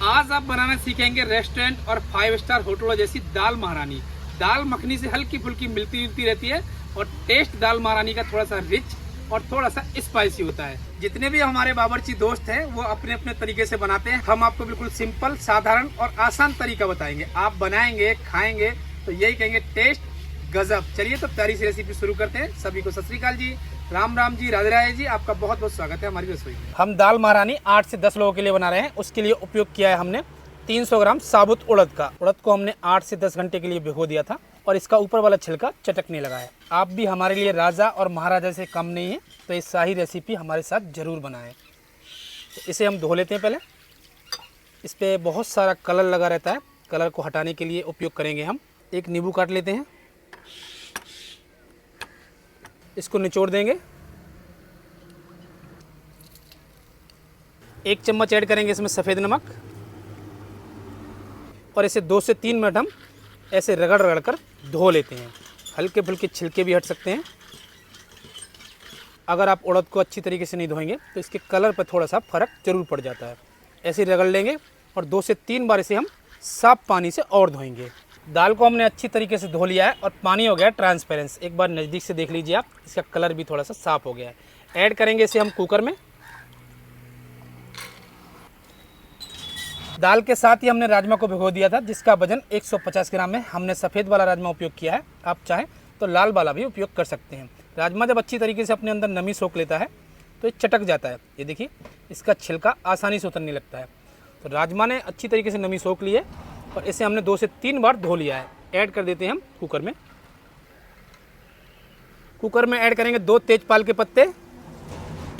आज आप बनाना सीखेंगे रेस्टोरेंट और 5 स्टार होटलों जैसी दाल महारानी। दाल मखनी से हल्की फुल्की मिलती जुलती रहती है और टेस्ट दाल महारानी का थोड़ा सा रिच और थोड़ा सा स्पाइसी होता है। जितने भी हमारे बावर्ची दोस्त हैं वो अपने अपने तरीके से बनाते हैं। हम आपको बिल्कुल सिंपल, साधारण और आसान तरीका बताएंगे। आप बनाएंगे, खाएंगे तो यही कहेंगे टेस्ट गजब। चलिए तो प्यारी सी रेसिपी शुरू करते हैं। सभी को सत श्री अकाल जी, राम राम जी, राधे राधे जी। आपका बहुत बहुत स्वागत है हमारी रसोई में। हम दाल महारानी 8 से 10 लोगों के लिए बना रहे हैं। उसके लिए उपयोग किया है हमने 300 ग्राम साबुत उड़द का। उड़द को हमने 8 से 10 घंटे के लिए भिगो दिया था और इसका ऊपर वाला छिलका चटकने लगा है। आप भी हमारे लिए राजा और महाराजा से कम नहीं है, तो ये शाही रेसिपी हमारे साथ जरूर बनाएं। तो इसे हम धो लेते हैं। पहले इस पर बहुत सारा कलर लगा रहता है, कलर को हटाने के लिए उपयोग करेंगे हम। एक नींबू काट लेते हैं, इसको निचोड़ देंगे। 1 चम्मच ऐड करेंगे इसमें सफ़ेद नमक और इसे 2 से 3 मिनट हम ऐसे रगड़ रगड़ कर धो लेते हैं। हल्के फुल्के छिलके भी हट सकते हैं। अगर आप उड़द को अच्छी तरीके से नहीं धोएंगे तो इसके कलर पर थोड़ा सा फर्क जरूर पड़ जाता है। ऐसे रगड़ लेंगे और 2 से 3 बार इसे हम साफ पानी से और धोएंगे। दाल को हमने अच्छी तरीके से धो लिया है और पानी हो गया ट्रांसपेरेंस। एक बार नज़दीक से देख लीजिए आप, इसका कलर भी थोड़ा सा साफ हो गया है। ऐड करेंगे इसे हम कुकर में। दाल के साथ ही हमने राजमा को भिगो दिया था, जिसका वजन 150 ग्राम है। हमने सफ़ेद वाला राजमा उपयोग किया है, आप चाहें तो लाल वाला भी उपयोग कर सकते हैं। राजमा जब अच्छी तरीके से अपने अंदर नमी सोख लेता है तो ये चटक जाता है। ये देखिए, इसका छिलका आसानी से उतरने लगता है। तो राजमा ने अच्छी तरीके से नमी सोख ली है और इसे हमने 2 से 3 बार धो लिया है। ऐड कर देते हैं हम कुकर में। कुकर में ऐड करेंगे 2 तेजपाल के पत्ते,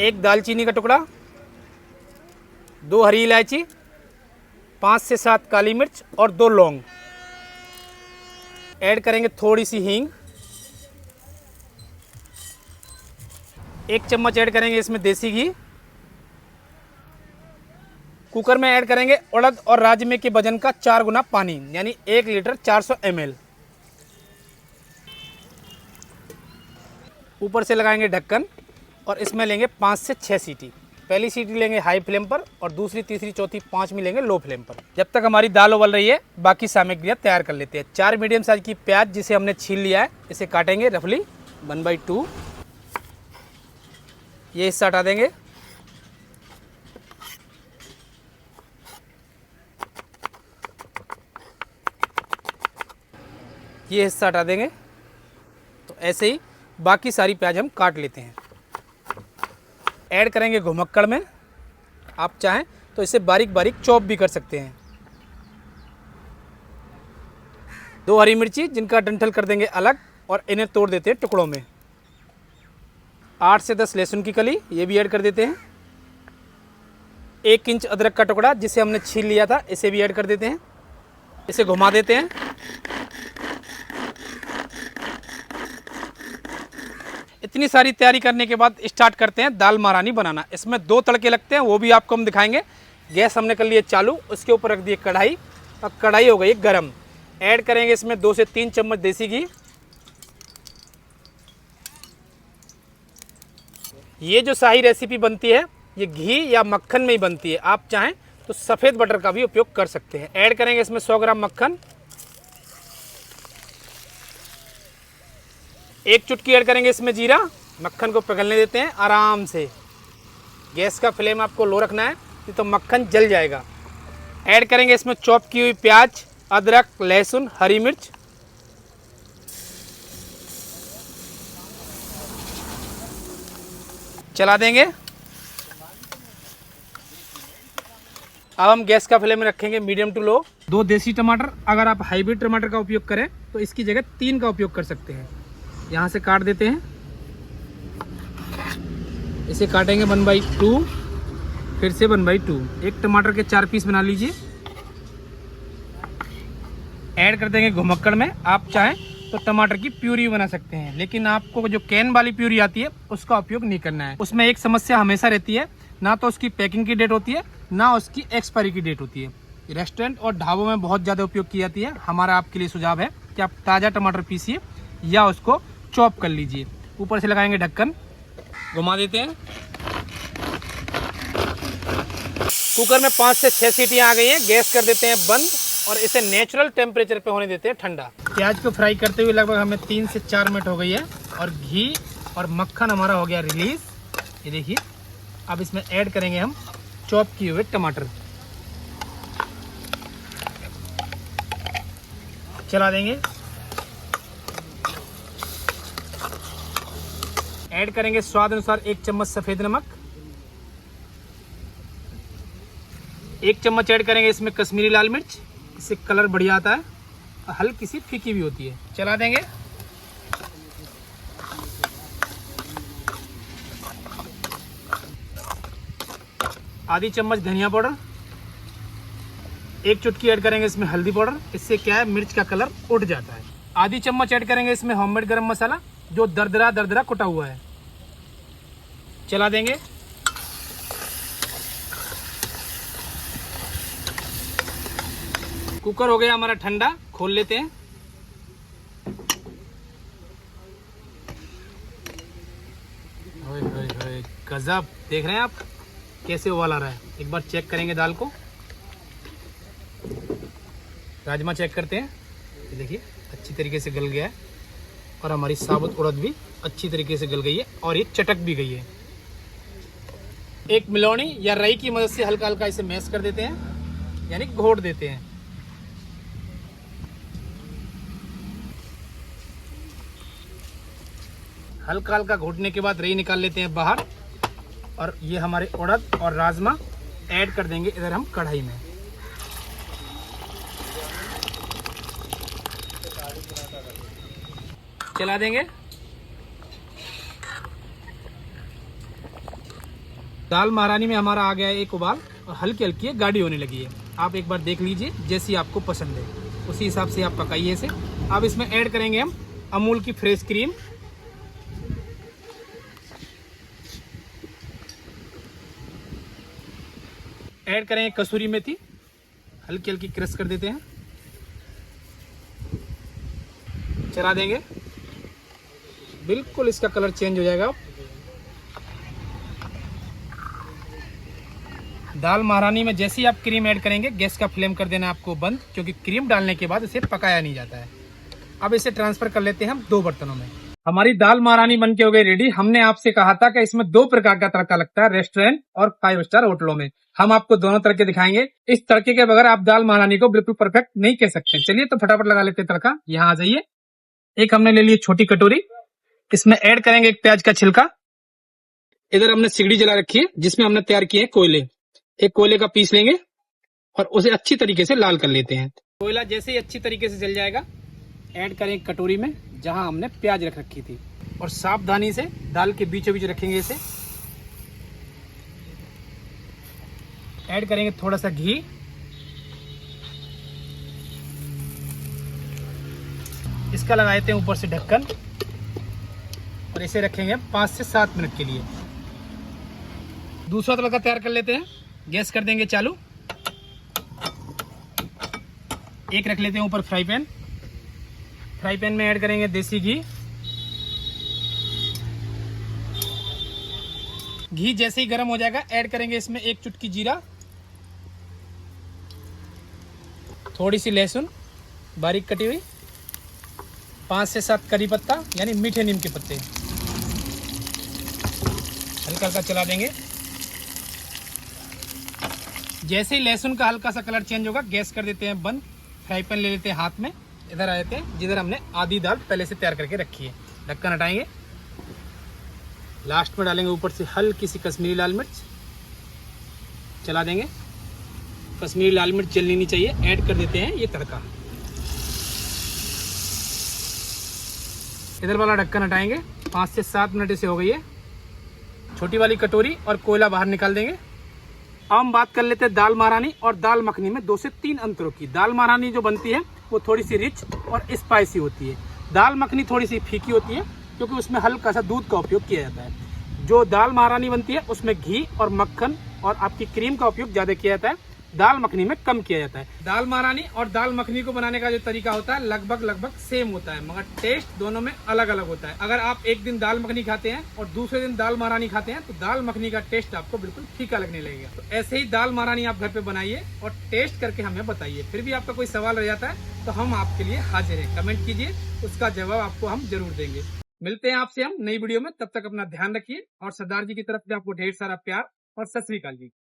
1 दालचीनी का टुकड़ा, 2 हरी इलायची, 5 से 7 काली मिर्च और 2 लौंग। ऐड करेंगे थोड़ी सी हींग। 1 चम्मच ऐड करेंगे इसमें देसी घी। कुकर में ऐड करेंगे उड़द और राजमे के वजन का 4 गुना पानी, यानी 1 लीटर 400 ml। ऊपर से लगाएंगे ढक्कन और इसमें लेंगे 5 से 6 सीटी। पहली सीटी लेंगे हाई फ्लेम पर और दूसरी, तीसरी, चौथी, 5वीं लेंगे लो फ्लेम पर। जब तक हमारी दाल उबल रही है बाकी सामग्रियाँ तैयार कर लेते हैं। 4 मीडियम साइज की प्याज जिसे हमने छील लिया है, इसे काटेंगे रफली 1/2। ये हिस्सा हटा देंगे। ये हिस्सा हटा देंगे। तो ऐसे ही बाकी सारी प्याज हम काट लेते हैं। ऐड करेंगे घुमक्कड़ में। आप चाहें तो इसे बारीक बारीक चॉप भी कर सकते हैं। 2 हरी मिर्ची जिनका डंठल कर देंगे अलग और इन्हें तोड़ देते हैं टुकड़ों में। 8 से 10 लहसुन की कली, ये भी ऐड कर देते हैं। 1 इंच अदरक का टुकड़ा जिसे हमने छील लिया था, इसे भी ऐड कर देते हैं। इसे घुमा देते हैं। इतनी सारी तैयारी करने के बाद स्टार्ट करते हैं दाल महारानी बनाना। इसमें 2 तड़के लगते हैं, वो भी आपको हम दिखाएंगे। गैस हमने कर लिए चालू, उसके ऊपर रख दिए कढ़ाई और कढ़ाई हो गई गरम। ऐड करेंगे इसमें 2 से 3 चम्मच देसी घी। ये जो शाही रेसिपी बनती है ये घी या मक्खन में ही बनती है। आप चाहें तो सफ़ेद बटर का भी उपयोग कर सकते हैं। ऐड करेंगे इसमें 100 ग्राम मक्खन। 1 चुटकी ऐड करेंगे इसमें जीरा। मक्खन को पिघलने देते हैं आराम से। गैस का फ्लेम आपको लो रखना है, नहीं तो मक्खन जल जाएगा। ऐड करेंगे इसमें चॉप की हुई प्याज, अदरक, लहसुन, हरी मिर्च। चला देंगे। अब हम गैस का फ्लेम रखेंगे मीडियम टू लो। 2 देसी टमाटर, अगर आप हाइब्रिड टमाटर का उपयोग करें तो इसकी जगह 3 का उपयोग कर सकते हैं। यहाँ से काट देते हैं। इसे काटेंगे 1/2, फिर से 1/2। 1 टमाटर के 4 पीस बना लीजिए। ऐड कर देंगे घुमक्कड़ में। आप चाहें तो टमाटर की प्यूरी बना सकते हैं, लेकिन आपको जो कैन वाली प्यूरी आती है उसका उपयोग नहीं करना है। उसमें एक समस्या हमेशा रहती है, ना तो उसकी पैकिंग की डेट होती है, ना उसकी एक्सपायरी की डेट होती है। रेस्टोरेंट और ढाबों में बहुत ज़्यादा उपयोग की जाती है। हमारा आपके लिए सुझाव है कि आप ताज़ा टमाटर पीसिए या उसको चॉप कर लीजिए। ऊपर से लगाएंगे ढक्कन, घुमा देते हैं। कुकर में 5 से 6 सीटियाँ आ गई हैं। गैस कर देते हैं बंद और इसे नेचुरल टेम्परेचर पे होने देते हैं ठंडा। प्याज को फ्राई करते हुए लगभग हमें 3 से 4 मिनट हो गई है और घी और मक्खन हमारा हो गया रिलीज। ये देखिए, अब इसमें ऐड करेंगे हम चॉप किए हुए टमाटर, चला देंगे। ऐड करेंगे स्वाद अनुसार 1 चम्मच सफेद नमक, 1 चम्मच ऐड करेंगे इसमें कश्मीरी लाल मिर्च, इससे कलर बढ़िया आता है और हल्की सी फीकी भी होती है। चला देंगे। आधी चम्मच धनिया पाउडर, 1 चुटकी ऐड करेंगे इसमें हल्दी पाउडर, इससे क्या है मिर्च का कलर उड़ जाता है। आधी चम्मच ऐड करेंगे इसमें होममेड गरम मसाला जो दरदरा कुटा हुआ है, चला देंगे। कुकर हो गया हमारा ठंडा, खोल लेते हैं। ओए ओए ओए, गजब, देख रहे हैं आप कैसे उबाल आ रहा है। एक बार चेक करेंगे दाल को, राजमा चेक करते हैं। ये देखिए अच्छी तरीके से गल गया है और हमारी साबुत उड़द भी अच्छी तरीके से गल गई है और ये चटक भी गई है। एक मिलौनी या रई की मदद से हल्का हल्का इसे मैश कर देते हैं, यानी घोट देते हैं। हल्का हल्का घोटने के बाद रई निकाल लेते हैं बाहर और ये हमारे उड़द और राजमा ऐड कर देंगे इधर हम कढ़ाई में। चला देंगे। दाल महारानी में हमारा आ गया है एक उबाल और हल्की हल्की गाढ़ी होने लगी है। आप एक बार देख लीजिए, जैसी आपको पसंद है उसी हिसाब से आप पकाइए इसे। अब इसमें ऐड करेंगे हम अमूल की फ्रेश क्रीम, ऐड करेंगे कसूरी मेथी, हल्की हल्की क्रश कर देते हैं, चला देंगे। बिल्कुल इसका कलर चेंज हो जाएगा। दाल महारानी में जैसे ही आप क्रीम ऐड करेंगे गैस का फ्लेम कर देना आपको बंद, क्योंकि क्रीम डालने के बाद इसे पकाया नहीं जाता है। अब इसे ट्रांसफर कर लेते हैं हम 2 बर्तनों में। हमारी दाल महारानी बन के हो गई रेडी। हमने आपसे कहा था कि इसमें 2 प्रकार का तड़का लगता है, रेस्टोरेंट और 5 स्टार होटलों में। हम आपको दोनों तड़के दिखाएंगे। इस तड़के के बगैर आप दाल महारानी को बिल्कुल परफेक्ट नहीं कह सकते। चलिए तो फटाफट लगा लेते हैं तड़का। यहाँ आ जाइए। एक हमने ले ली छोटी कटोरी, इसमें ऐड करेंगे एक प्याज का छिलका। इधर हमने सिगड़ी जला रखी है जिसमें हमने तैयार किए हैं कोयले। एक कोयले का पीस लेंगे और उसे अच्छी तरीके से लाल कर लेते हैं। कोयला जैसे ही अच्छी तरीके से जल जाएगा ऐड करें कटोरी में जहां हमने प्याज रख रखी थी और सावधानी से दाल के बीचों बीच रखेंगे इसे। ऐड करेंगे थोड़ा सा घी, इसका लगा देते हैं ऊपर से ढक्कन और इसे रखेंगे 5 से 7 मिनट के लिए। दूसरा तड़का तैयार कर लेते हैं। गैस कर देंगे चालू। एक रख लेते हैं ऊपर फ्राई पैन। फ्राई पैन में ऐड करेंगे देसी घी। घी जैसे ही गर्म हो जाएगा ऐड करेंगे इसमें 1 चुटकी जीरा, थोड़ी सी लहसुन बारीक कटी हुई, 5 से 7 करी पत्ता यानी मीठे नीम के पत्ते, हल्का हल्का चला देंगे। जैसे ही लहसुन का हल्का सा कलर चेंज होगा गैस कर देते हैं बंद। फ्राई पैन ले लेते हैं हाथ में, इधर आ जाते हैं जिधर हमने आधी दाल पहले से तैयार करके रखी है। ढक्कन हटाएंगे। लास्ट में डालेंगे ऊपर से हल्की सी कश्मीरी लाल मिर्च, चला देंगे। कश्मीरी लाल मिर्च जलनी नहीं चाहिए। ऐड कर देते हैं ये तड़का। इधर वाला ढक्कन हटाएंगे। 5 से 7 मिनट इसे हो गई है। छोटी वाली कटोरी और कोयला बाहर निकाल देंगे। अब हम बात कर लेते हैं दाल महारानी और दाल मखनी में 2 से 3 अंतरों की। दाल महारानी जो बनती है वो थोड़ी सी रिच और स्पाइसी होती है। दाल मखनी थोड़ी सी फीकी होती है क्योंकि उसमें हल्का सा दूध का उपयोग किया जाता है। जो दाल महारानी बनती है उसमें घी और मक्खन और आपकी क्रीम का उपयोग ज़्यादा किया जाता है। दाल मखनी में कम किया जाता है। दाल महारानी और दाल मखनी को बनाने का जो तरीका होता है लगभग सेम होता है, मगर टेस्ट दोनों में अलग अलग होता है। अगर आप एक दिन दाल मखनी खाते हैं और दूसरे दिन दाल महारानी खाते हैं तो दाल मखनी का टेस्ट आपको बिल्कुल फीका लगने लगेगा। तो ऐसे ही दाल महारानी आप घर पे बनाइए और टेस्ट करके हमें बताइए। फिर भी आपका कोई सवाल रह जाता है तो हम आपके लिए हाजिर हैं, कमेंट कीजिए, उसका जवाब आपको हम जरूर देंगे। मिलते हैं आपसे हम नई वीडियो में, तब तक अपना ध्यान रखिए और सरदार जी की तरफ से आपको ढेर सारा प्यार और सत श्री अकाल जी।